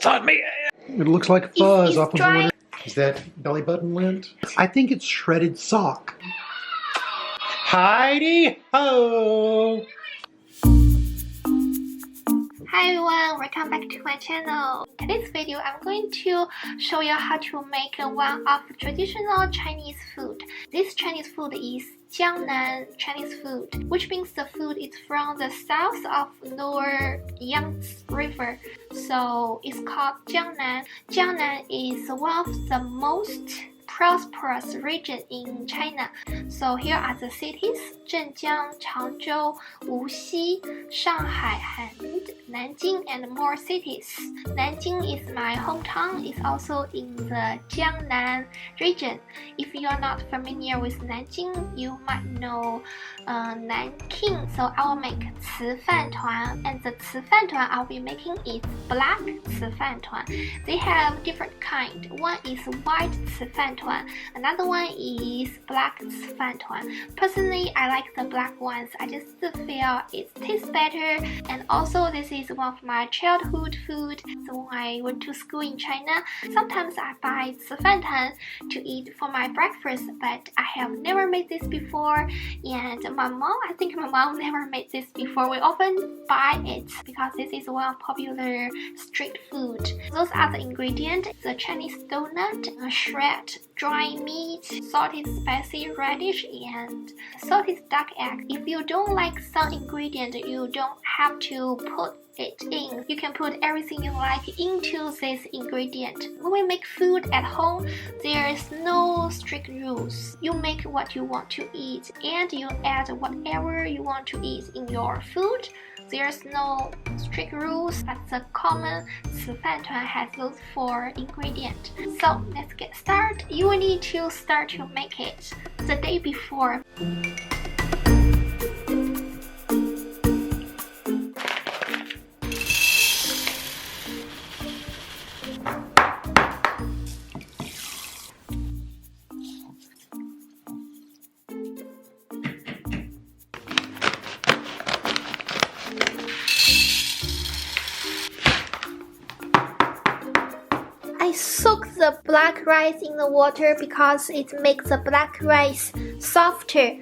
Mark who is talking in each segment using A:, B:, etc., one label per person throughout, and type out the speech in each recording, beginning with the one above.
A: It's on me. It looks like fuzz off of the winter. Is that belly button lint? I think it's shredded sock. Heidi ho!
B: Hi everyone, welcome back to my channel. In this video, I'm going to show you how to make one of traditional Chinese food. This Chinese food is Jiangnan Chinese food, which means the food is from the south of Lower Yangtze River. So it's called Jiangnan. Jiangnan is one of the most prosperous region in China. So here are the cities: Zhenjiang, Changzhou, Wuxi, Shanghai, and Nanjing, and more cities. Nanjing is my hometown. It's also in the Jiangnan region. If you are not familiar with Nanjing, you might know Nanking. So I will make Cifantuan, and the Cifantuan I'll be making is black Cifantuan. They have different kind. One is white Cifantuan, another one is black Cifantuan. Personally, I like the black ones. I just feel it tastes better, and also this is one of my childhood food. So when I went to school in China, sometimes I buy Cifantuan to eat for my breakfast, but I have never made this before, and I think my mom never made this before. We often buy it because this is one of popular street food. Those are the ingredients: the Chinese donut, shred dry meat, salted spicy radish, and salted duck egg. If you don't like some ingredient, you don't have to put it in. You can put everything you like into this ingredient. When we make food at home, there's no strict rules. You make what you want to eat, and you add whatever you want to eat in your food. There's no strict rules, but the common Cifantuan has those 4 ingredients. So let's get started. You will need to start to make it the day before. I soak the black rice in the water because it makes the black rice softer.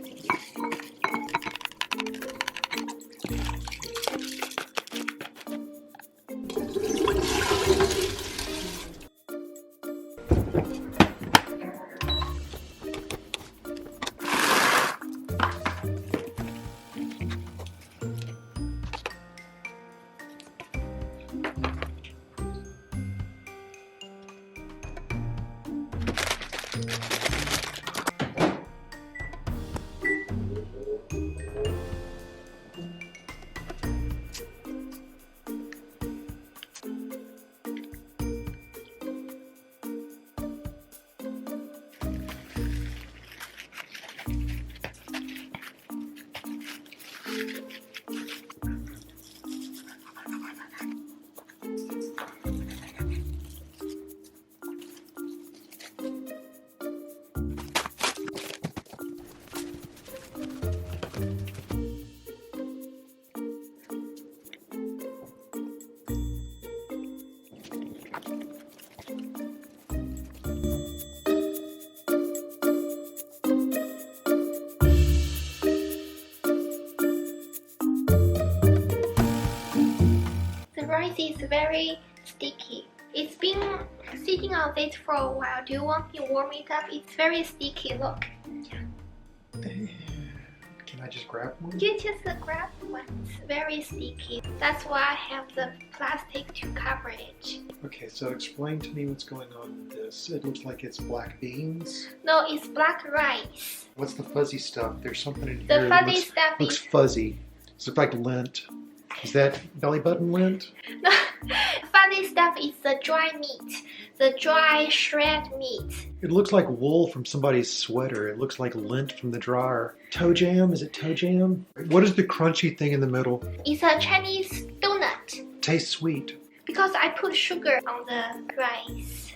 B: Rice is very sticky. It's been sitting on this for a while. Do you want me to warm it up? It's very sticky. Look.
A: Can I just grab one?
B: You just grab one. It's very sticky. That's why I have the plastic to cover it.
A: Okay, so explain to me what's going on with this. It looks like it's black beans.
B: No, it's black rice.
A: What's the fuzzy stuff? There's something in
B: The
A: here
B: fuzzy
A: that
B: stuff
A: looks fuzzy. It looks like lint. Is that belly button lint?
B: No, fuzzy stuff is the dry meat, the dry shred meat.
A: It looks like wool from somebody's sweater. It looks like lint from the dryer. Toe jam? Is it toe jam? What is the crunchy thing in the middle?
B: It's a Chinese donut.
A: Tastes sweet.
B: Because I put sugar on the rice.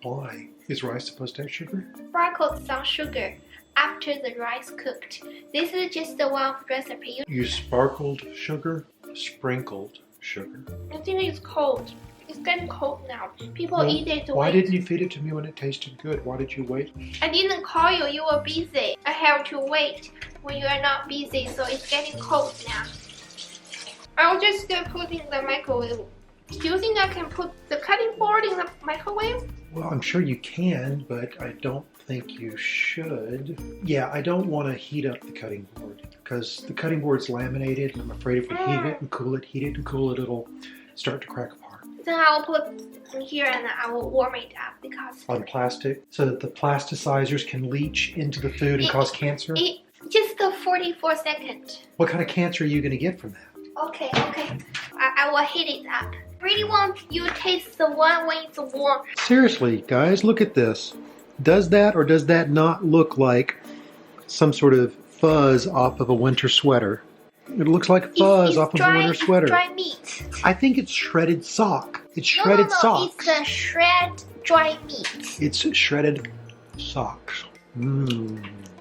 A: Why? Is rice supposed to have sugar?
B: Sprinkled some sugar after the rice cooked. This is just the one recipe.
A: You sparkled sugar? Sprinkled sugar.
B: I think it's cold. It's getting cold now. People eat it.
A: Why didn't you feed it to me when it tasted good? Why did you wait?
B: I didn't call you. You were busy. I have to wait when you are not busy, so it's getting cold now. I'll just put in the microwave. Do you think I can put the cutting board in the microwave?
A: Well, I'm sure you can, but I don't think you should. Yeah, I don't want to heat up the cutting board because the cutting board's laminated. I'm afraid if we heat it and cool it, it'll start to crack apart.
B: Then I'll put in here and I will warm it up because
A: on plastic so that the plasticizers can leach into the food and cause cancer.
B: Just the 44 seconds.
A: What kind of cancer are you going to get from that?
B: Okay. I will heat it up. Really want you to taste the one when it's warm.
A: Seriously, guys, look at this. Does that or does that not look like some sort of fuzz off of a winter sweater? It looks like fuzz off of a winter sweater.
B: It's dry meat.
A: I think it's shredded sock. It's shredded socks.
B: It's a shred dry meat.
A: It's shredded socks.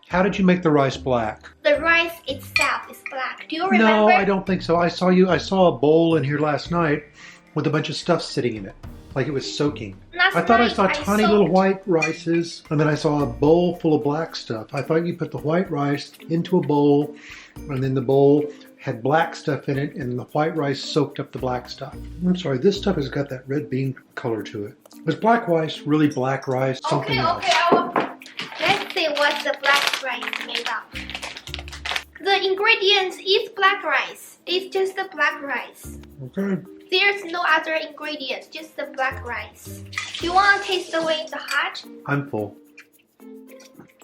A: How did you make the rice black?
B: The rice itself is black. Do you remember?
A: No, I don't think so. I saw a bowl in here last night with a bunch of stuff sitting in it, like it was soaking. I thought I saw tiny little white rices, and then I saw a bowl full of black stuff. I thought you put the white rice into a bowl, and then the bowl had black stuff in it, and the white rice soaked up the black stuff. I'm sorry, this stuff has got that red bean color to it. Was black rice really black rice? Something else?
B: Let's see what the black rice made of. The ingredients is black rice. It's just the black rice.
A: Okay.
B: There's no other ingredients, just the black rice. Do you want to taste the way it's hot?
A: I'm full.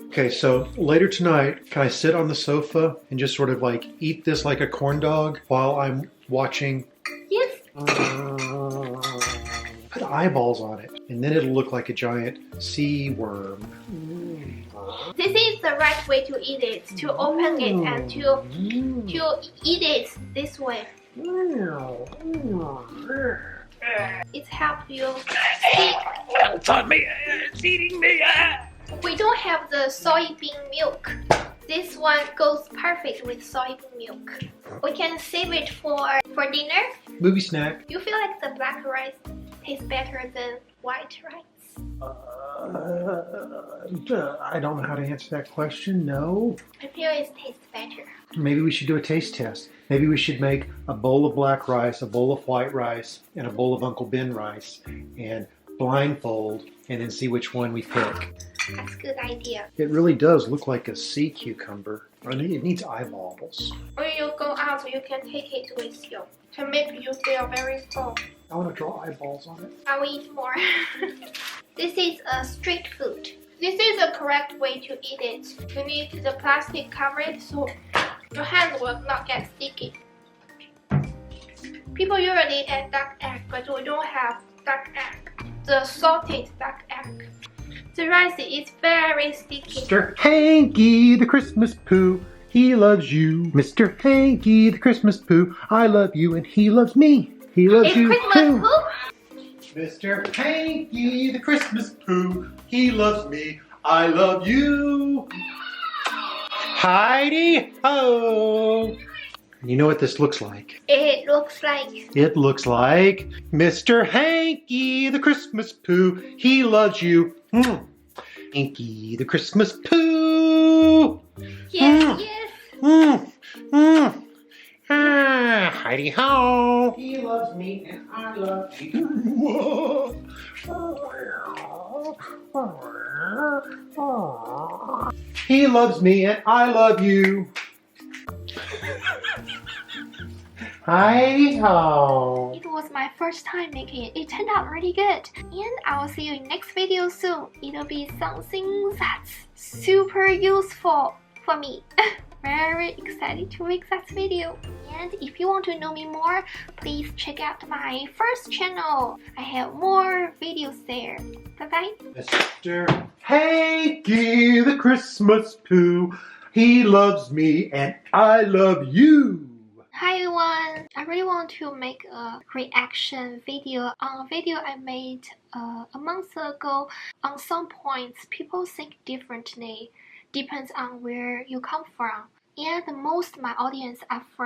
A: Okay, so later tonight, can I sit on the sofa and just sort of like eat this like a corn dog while I'm watching?
B: Yes.
A: Put eyeballs on it, and then it'll look like a giant sea worm.
B: This is the right way to eat it, to open it and to eat it this way. It's helped you see.
A: It's on me. It's eating me.
B: We don't have the soybean milk. This one goes perfect with soybean milk. We can save it for dinner.
A: Movie snack.
B: You feel like the black rice tastes better than white rice?
A: I don't know how to answer that question. No.
B: I feel it tastes better.
A: Maybe we should do a taste test. Maybe we should make a bowl of black rice, a bowl of white rice, and a bowl of Uncle Ben rice, and blindfold, and then see which one we pick.
B: That's a good idea.
A: It really does look like a sea cucumber. It needs eyeballs.
B: When you go out, you can take it with you to make you feel very full.
A: I want to draw eyeballs on it.
B: I will eat more. This is a street food. This is the correct way to eat it. You need the plastic cover so your hand will not get sticky. People usually add duck egg, but we don't have duck egg. The salted duck egg. The rice is very sticky.
A: Mr. Hanky, the Christmas poo, he loves you. Mr. Hanky, the Christmas poo, I love you and he loves me. He loves you
B: Christmas
A: too.
B: poo?
A: Mr. Hanky, the Christmas poo, he loves me, I love you. Heidi ho! You know what this looks like?
B: It looks like...
A: It looks like Mr. Hanky, the Christmas poo, he loves you. Hanky, the Christmas poo.
B: Yes, yes.
A: Heidi ho! He loves me and I love you. He loves me and I love you. Heidi ho!
B: It was my first time making it. It turned out really good. And I will see you in next video soon. It'll be something that's super useful for me. Very excited to make that video. And if you want to know me more, please check out my first channel. I have more videos there. Bye bye.
A: Mr. Hanky, the Christmas poo, he loves me and I love you.
B: Hi everyone. I really want to make a reaction video on a video I made a month ago. On some points, people think differently. Depends on where you come from. And most of my audience are from